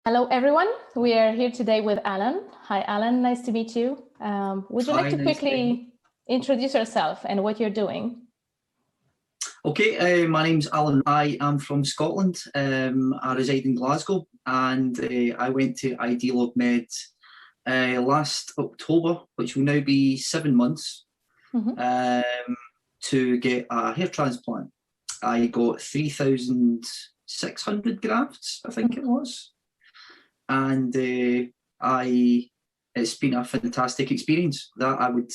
Hello, everyone. We are here today with Alan. Hi, Alan. Nice to meet you. Would you like to quickly introduce yourself and what you're doing? Okay, my name's Alan. I am from Scotland. I reside in Glasgow, and I went to Idealofmed last October, which will now be 7 months, to get a hair transplant. I got 3,600 grafts, I think it was. And it's been a fantastic experience. That I would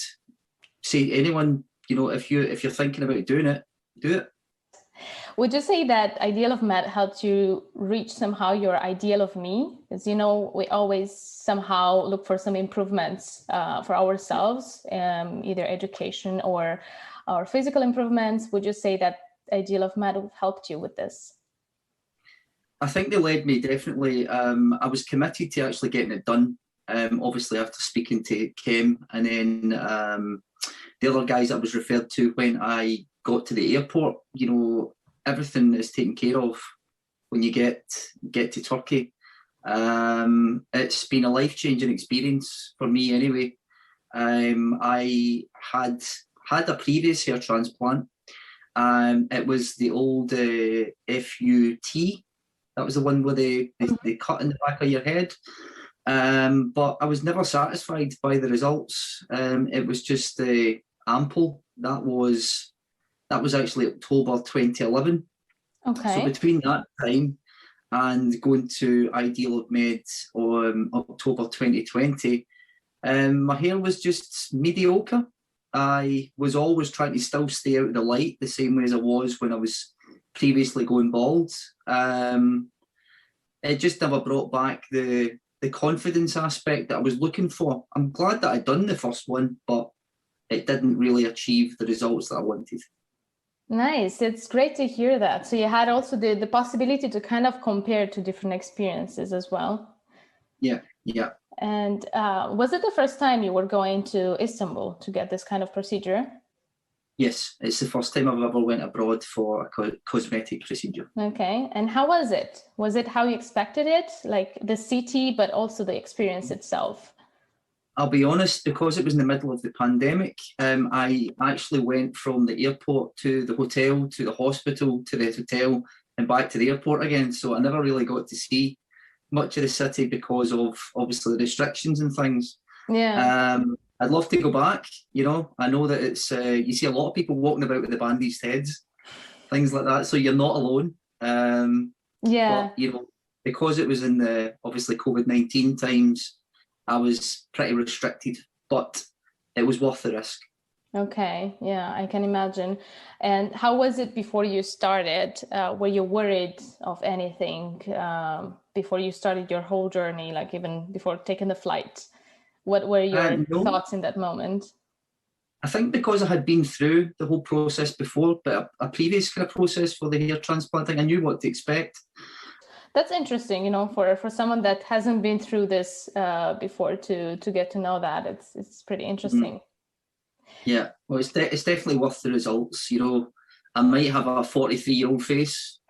say to anyone, if you're thinking about doing it, do it. Would you say that Idealofmed helped you reach somehow your ideal of me? Because we always somehow look for some improvements for ourselves, either education or our physical improvements. Would you say that Idealofmed helped you with this? I think they led me, definitely. I was committed to actually getting it done, obviously after speaking to Kim, and then the other guys I was referred to when I got to the airport. Everything is taken care of when you get to Turkey. It's been a life-changing experience for me anyway. I had a previous hair transplant. It was the old FUT. That was the one where they cut in the back of your head. But I was never satisfied by the results. It was just ample. That was actually October 2011. Okay. So between that time and going to Idealofmed on October 2020, my hair was just mediocre. I was always trying to still stay out of the light the same way as I was when I was previously going bald. It just never brought back the confidence aspect that I was looking for. I'm glad that I'd done the first one, but it didn't really achieve the results that I wanted. Nice. It's great to hear that. So you had also the possibility to kind of compare to different experiences as well. Yeah. And was it the first time you were going to Istanbul to get this kind of procedure? Yes, it's the first time I've ever went abroad for a cosmetic procedure. Okay. And how was it? Was it how you expected it? Like the city, but also the experience itself? I'll be honest, because it was in the middle of the pandemic, I actually went from the airport to the hotel, to the hospital, to the hotel, and back to the airport again. So I never really got to see much of the city because of obviously the restrictions and things. Yeah. I'd love to go back. I know that it's you see a lot of people walking about with the bandaged heads, things like that. So you're not alone. Yeah. But because it was in the obviously COVID-19 times, I was pretty restricted, but it was worth the risk. Okay, yeah, I can imagine. And how was it before you started? Were you worried of anything before you started your whole journey, like even before taking the flight? What were your thoughts in that moment? I think because I had been through the whole process before, but a previous kind of process for the hair transplanting, I knew what to expect. That's interesting, for someone that hasn't been through this before to get to know that. It's pretty interesting. Yeah, well, it's definitely worth the results. I might have a 43-year-old face,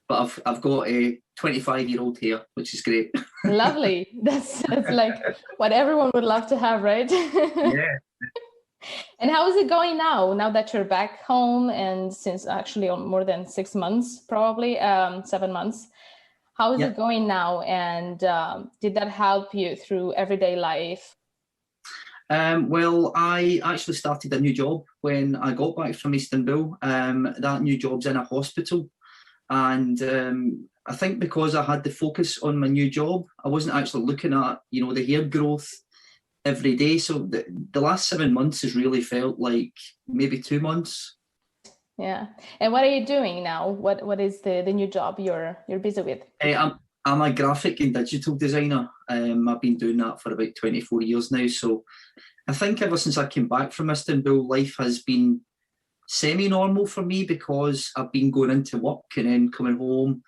but I've got a 25-year-old hair, which is great. Lovely. That's like what everyone would love to have, right? Yeah. And how is it going now that you're back home, and since actually more than 6 months, probably 7 months? How is it going now? And did that help you through everyday life? Well, I actually started a new job when I got back from Istanbul. That new job's in a hospital. And I think because I had the focus on my new job, I wasn't actually looking at, the hair growth every day. So the last 7 months has really felt like maybe 2 months. Yeah. And what are you doing now? What is the new job you're busy with? I'm a graphic and digital designer. I've been doing that for about 24 years now. So I think ever since I came back from Istanbul, life has been semi-normal for me because I've been going into work and then coming home.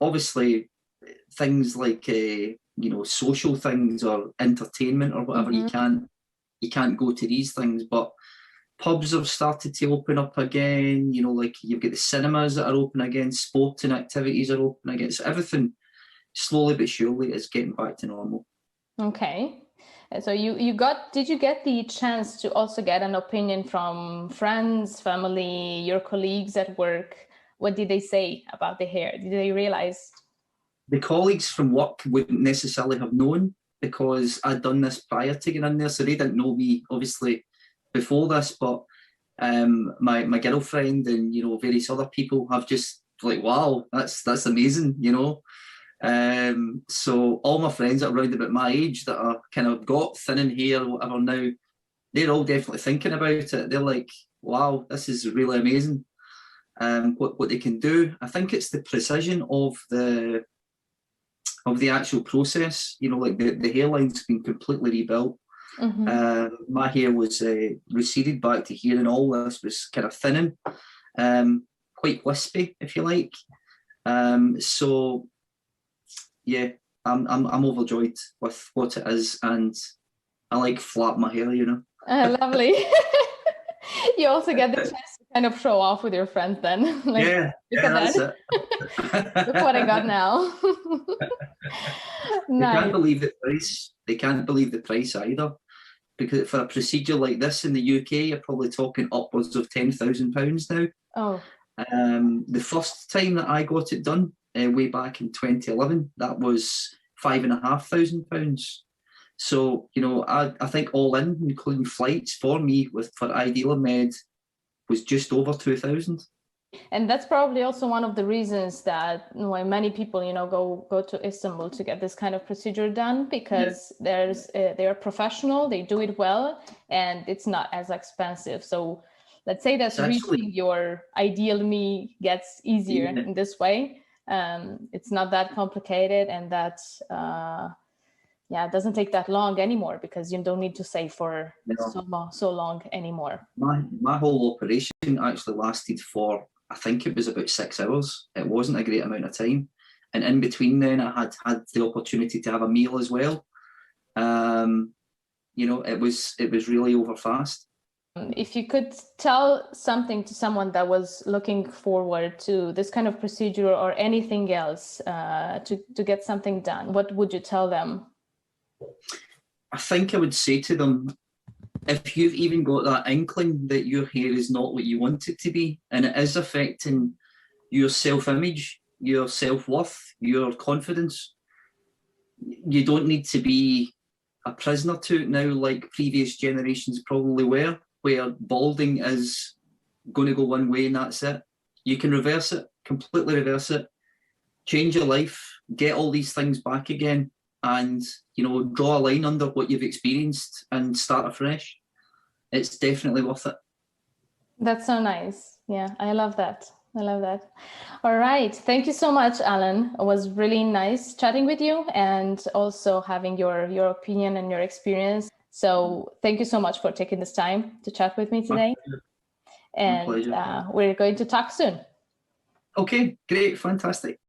Obviously, things like social things or entertainment or whatever, you can't go to these things, but pubs have started to open up again. Like you've got the cinemas that are open again, sporting activities are open again. So everything slowly but surely it's getting back to normal. Okay. And so did you get the chance to also get an opinion from friends, family, your colleagues at work? What did they say about the hair? Did they realize? The colleagues from work wouldn't necessarily have known because I'd done this prior to getting in there, so they didn't know me obviously before this, but my girlfriend and various other people have just like, wow, that's amazing, so all my friends that are around about my age that are kind of got thinning hair or whatever now, they're all definitely thinking about it. They're like, wow, this is really amazing. What they can do. I think it's the precision of the actual process. Like the hairline's been completely rebuilt. Mm-hmm. My hair was receded back to here, and all this was kind of thinning, quite wispy, if you like. So yeah, I'm overjoyed with what it is, and I like flat my hair, Lovely. You also get the chance to kind of show off with your friends then. Like, yeah, look at that's that. it. Look what I got now. They can't Nice. believe the price. They can't believe the price either. Because for a procedure like this in the UK, you're probably talking upwards of £10,000 now. Oh. The first time that I got it done, way back in 2011, that was £5,500. So, I think all in, including flights for me for Idealofmed, was just over 2,000. And that's probably also one of the reasons that why many people, go to Istanbul to get this kind of procedure done, because they are professional, they do it well, and it's not as expensive. So let's say that reaching your ideal me gets easier in this way. It's not that complicated, and that it doesn't take that long anymore, because you don't need to save for so long anymore. My whole operation actually lasted for, I think it was about 6 hours. It wasn't a great amount of time. And in between then, I had the opportunity to have a meal as well. It was really over fast. If you could tell something to someone that was looking forward to this kind of procedure or anything else to get something done, what would you tell them? I think I would say to them, if you've even got that inkling that your hair is not what you want it to be, and it is affecting your self-image, your self-worth, your confidence, you don't need to be a prisoner to it now like previous generations probably were, where balding is going to go one way and that's it. You can reverse it, completely reverse it, change your life, get all these things back again, and draw a line under what you've experienced and start afresh. It's definitely worth it. That's so nice. Yeah, I love that. All right. Thank you so much, Alan. It was really nice chatting with you and also having your opinion and your experience. So thank you so much for taking this time to chat with me today. My pleasure. We're going to talk soon. Okay, great. Fantastic.